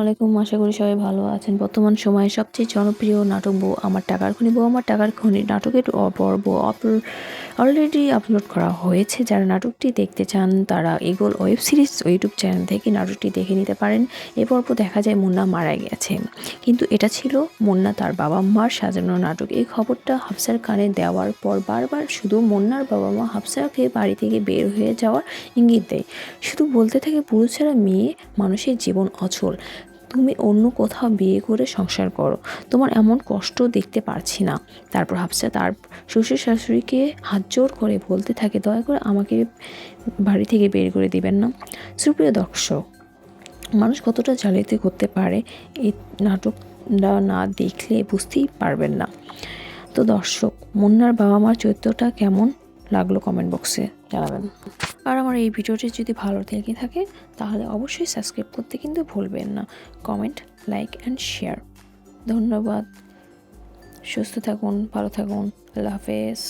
আলাইকুম, আশা করি সবাই ভালো আছেন। বর্তমান সময়ে সবচেয়ে জনপ্রিয় নাটক বউ আমার টাকার খনি, বউ আমার টাকার খনি নাটকের পর্ব অলরেডি আপলোড করা হয়েছে। যারা নাটকটি দেখতে চান তারা eagle web series YouTube channel থেকে নাটকটি দেখে নিতে পারেন। এ পর্ব দেখা যায় মুন্না মারা গেছে, কিন্তু এটা ছিল মুন্না তার বাবা মার সাজানো নাটক। এই খবরটা হাফসার কানে দেওয়ার পর বারবার শুধু মুন্নার বাবা মা হাফসাকে বাড়ি থেকে বের হয়ে যাওয়ার ইঙ্গিত দেয়। শুধু বলতে থাকে পুরুষ ছাড়া মেয়ে মানুষের জীবন অচল, তুমি অন্য কোথাও বিয়ে করে সংসার করো, তোমার এমন কষ্ট দেখতে পারছি না। তারপর হাফসা তার শ্বশুর শাশুড়িকে হাত জোর করে বলতে থাকে, দয়া করে আমাকে বাড়ি থেকে বের করে দিবেন না। সুপ্রিয় দর্শক, মানুষ কতটা জালিয়াতি করতে পারে এই নাটকটা না দেখলে বুঝতেই পারবেন না। তো দর্শক, মুন্নার বাবা মার চরিত্রটা কেমন লাগলো কমেন্ট বক্সে জানাবেন। আর আমার এই ভিডিওটি যদি ভালো লেগে থাকে তাহলে অবশ্যই সাবস্ক্রাইব করতে কিন্তু ভুলবেন না। Comment, like and share. ধন্যবাদ। সুস্থ থাকুন, ভালো থাকুন। আল্লাহ হাফেজ।